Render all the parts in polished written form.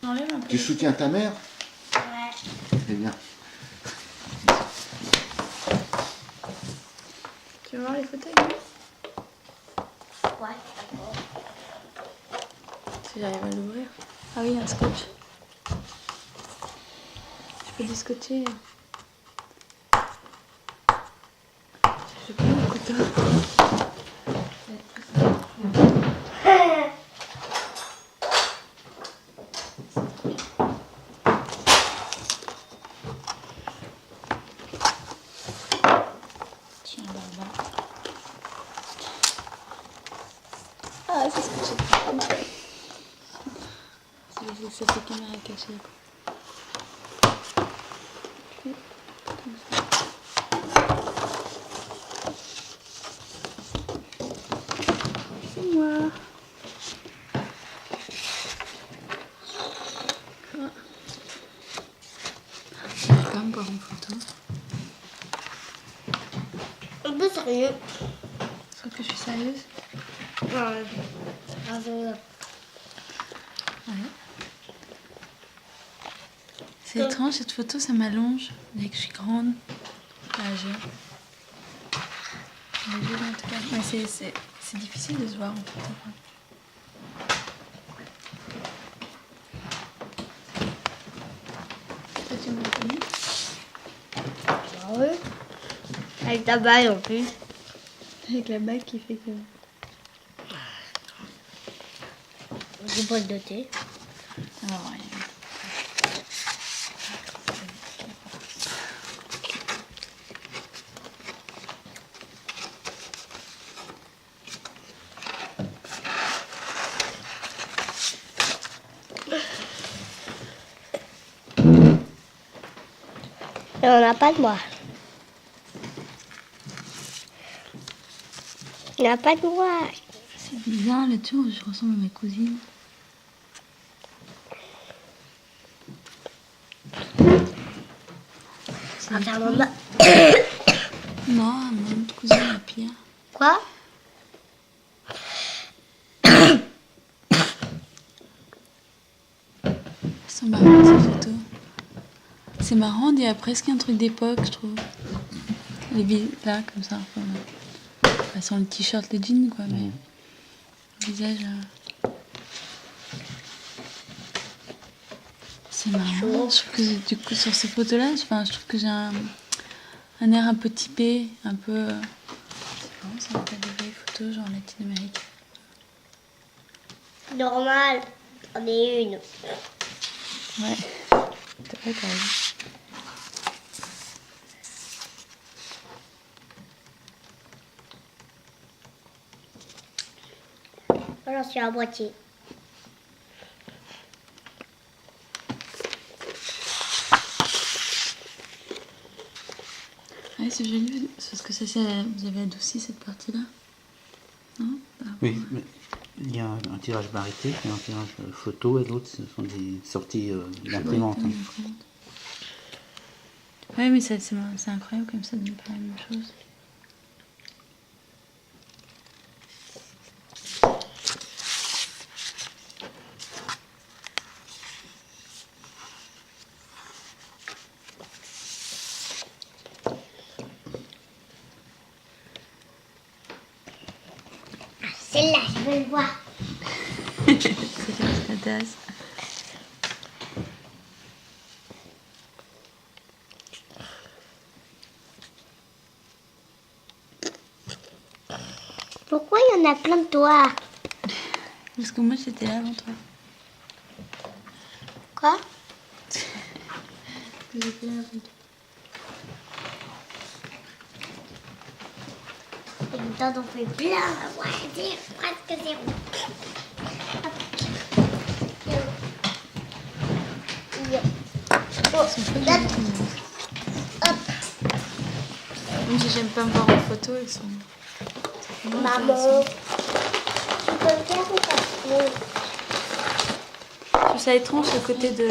t'enlèves un peu. Tu soutiens ta mère? Ouais. C'est bien. Tu veux voir les photos, Guillaume? Ouais, d'accord. Si j'arrive à l'ouvrir. Ah oui, un scotch. Je peux scotcher. Je prends le couteau. Tiens, là-bas. Ah, c'est scotché. C'est cette caméra cachée. Puis, comme ça. C'est moi. Ah. Je vais pas me voir en photo. Un peu sérieux. Je crois que je suis sérieuse. Ouais. Bravo. Ouais. C'est étrange cette photo, ça m'allonge. Dès que je suis grande, âgée. Âgée en tout cas. Mais c'est difficile de se voir en photo. Toi, tu me reconnais? Ah ouais. Avec ta bague en plus. Avec la bague qui fait que... Des boîtes de thé. Alors, rien. Et on n'a pas de moi. Il n'a pas de moi. C'est bizarre là-dessus, je ressemble à ma cousine. On va faire maman. Non, mon autre cousine est pire. Quoi? C'est marrant ces photos. C'est marrant, on dirait presque un truc d'époque, je trouve. Les villes là, comme ça, un peu. Enfin, sans le t-shirt, les jeans, quoi, mais le visage. C'est marrant. Je trouve que du coup, sur ces photos-là, je trouve que j'ai un air un peu typé, un peu. C'est marrant, ça rappelle des vieilles photos, genre Latine-Amérique. Normal. J'en ai une. Ouais. C'est vrai, t'as raison. Moi, j'en suis à moitié. Ouais, c'est joli, parce que ça, vous avez adouci cette partie-là. Non? Oui, mais il y a un tirage barité, il y a un tirage photo et l'autre ce sont des sorties d'imprimante. Ouais, ouais, mais c'est incroyable comme ça de ne pas la même chose. Celle-là, je veux le voir. C'est la tasse. Pourquoi il y en a plein de toi? Parce que moi j'étais là avant toi. Quoi? J'étais là avant toi. Et le temps on fait plein. Ouais, c'est presque zéro. Hop. Yo. Oh, Ils sont pas là. jolis, tout le monde. Hop. Même si j'aime pas me voir en photo, ils sont. vraiment Maman. intéressants. Tu peux me faire ou pas? Je trouve ça étrange ce côté Je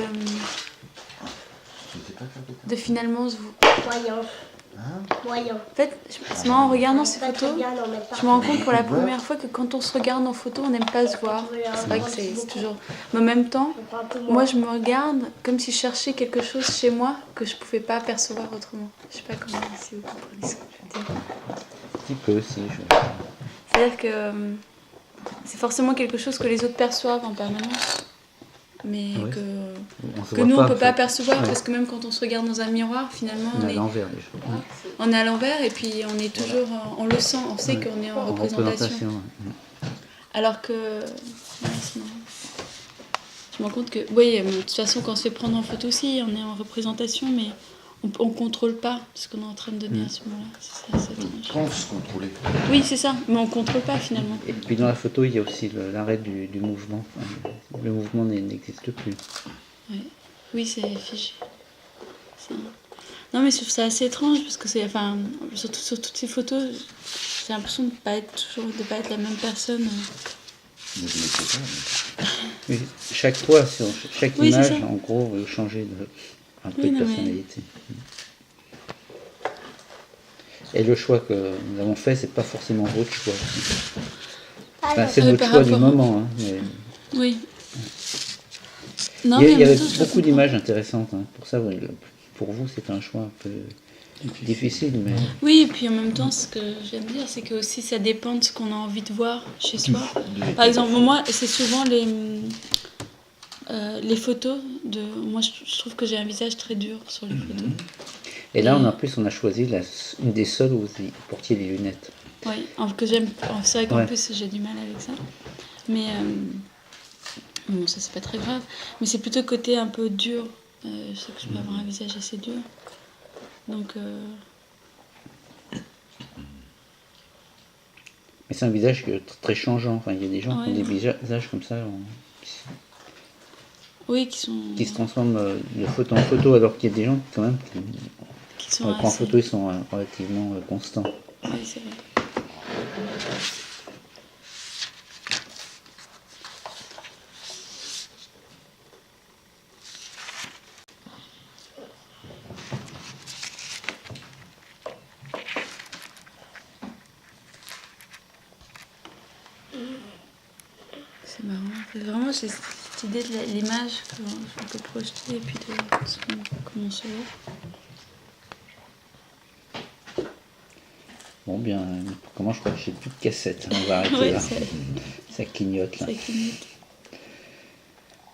sais pas faire de de finalement se vous. Voyons. Moyen. En fait, c'est marrant, en regardant ces Pas très photos, bien, non, mais pas. je me rends compte pour la première fois que quand on se regarde en photo, on n'aime pas se voir. C'est vrai que c'est toujours... Mais en même temps, moi je me regarde comme si je cherchais quelque chose chez moi que je pouvais pas percevoir autrement. Je sais pas comment si vous comprenez ce que je veux dire. Un petit peu aussi. C'est-à-dire que c'est forcément quelque chose que les autres perçoivent en permanence. Mais Ouais. que voit nous, on pas, ne peut en pas fait. percevoir Ouais. parce que même quand on se regarde dans un miroir, finalement, On est à l'envers déjà. voilà, on est à l'envers et puis on est toujours, on le sent, on sait Ouais. qu'on est en En représentation. ouais. Alors que, ouais, c'est marrant. Je me rends compte que, oui, de toute façon, quand on se fait prendre en photo aussi, on est en représentation, mais on contrôle pas ce qu'on est en train de donner à ce moment-là. C'est assez étrange. Pense contrôler. Oui, c'est ça, mais on contrôle pas finalement. Et puis dans la photo, il y a aussi l'arrêt du mouvement. Enfin, le mouvement n'existe plus. Ouais. Oui, c'est figé. C'est- Non, mais je trouve ça assez étrange parce que c'est, enfin, surtout sur toutes ces photos, j'ai l'impression de pas être la même personne. Ne vous mettez pas. Oui, chaque fois, sur chaque Oui, c'est image, ça. en gros, veut changer un peu Oui, de non, mais- personnalité. Et le choix que nous avons fait, c'est pas forcément votre choix. Enfin, c'est Ah, notre par choix du rapport- moment. Hein, mais Oui. Non, il y mais en avait même temps, je beaucoup comprends. d'images intéressantes. Hein. Pour ça, pour vous, c'est un choix un peu difficile, mais Oui, et puis en même temps, ce que j'aime dire, c'est que aussi ça dépend de ce qu'on a envie de voir chez soi. Par exemple, moi, c'est souvent les photos de. Moi, je trouve que j'ai un visage très dur sur les photos. et là, en plus, on a choisi une des seules où vous portiez des lunettes. Oui, que j'aime. C'est vrai qu'en Ouais. plus, j'ai du mal avec ça. Mais bon, ça, c'est pas très grave. Mais c'est plutôt côté un peu dur. Je sais que je peux avoir un visage assez dur. Donc. Mais c'est un visage très changeant. Enfin, il y a des gens qui ont Ouais. des visages comme ça, Oui, qui sont. qui se transforment de photo en photo, alors qu'il y a des gens quand même Qui sont quand on les prend en assez- photo, ils sont relativement constants. Oui, c'est vrai. C'est marrant. C'est vraiment j'ai cette idée de l'image qu'on peut projeter et puis de comment on se voit. Bon, bien, comment je crois que j'ai plus de cassette. On va arrêter Ouais, là. c'est- Ça clignote là. ça clignote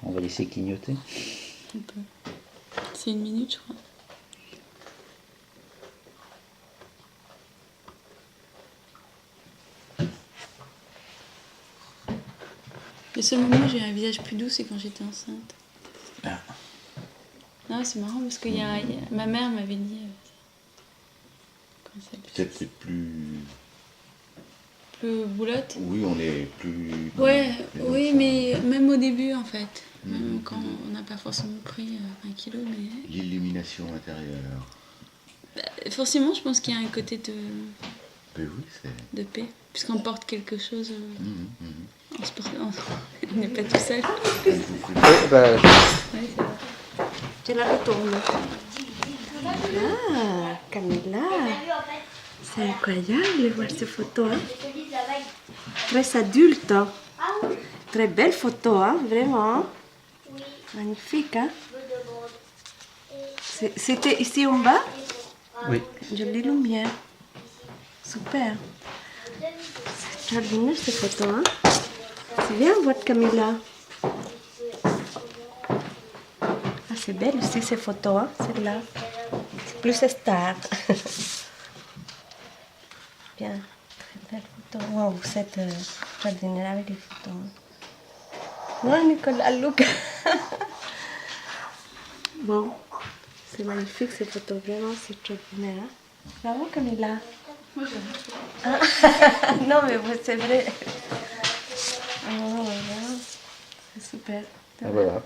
On va laisser clignoter. un peu. C'est 1 minute, je crois. Le seul moment où j'ai eu un visage plus doux, c'est quand j'étais enceinte. Ah. Non, c'est marrant parce que ma mère m'avait dit. Comment ça s'appelle Peut-être c'est plus. Plus boulotte. Oui, on est plus. Ouais, plus oui, dans mais même au début en fait. Même Mhm. quand on n'a pas forcément pris 1 kilo, mais. l'illumination intérieure. Forcément, je pense qu'il y a un côté Ben oui, c'est. de paix. Puisqu'on porte quelque chose. Mhm, mhm. On n'est pas tout seul. Elle vous fait- Ouais, c'est vrai. Je la retourne. Ah, Camilla, c'est incroyable de voir ces photos. Hein? Très adulte. Hein? Très belle photo, hein? Vraiment. Magnifique. Hein? C'était ici en bas? Oui. Jolie lumière. Super. C'est extraordinaire ces photos. Hein? C'est bien votre Camilla. Ah, c'est belle aussi ces photos, hein? Celle-là. C'est plus star. Bien. Très belle photo. Wow, vous êtes extraordinaire avec les photos. Non, Nicolas, look. Bon. C'est magnifique ces photos, vraiment, c'est extraordinaire. Hein? Bravo Camilla. Moi, j'aime. Ah, non, mais c'est vrai. Oh, voilà. C'est super. Voilà.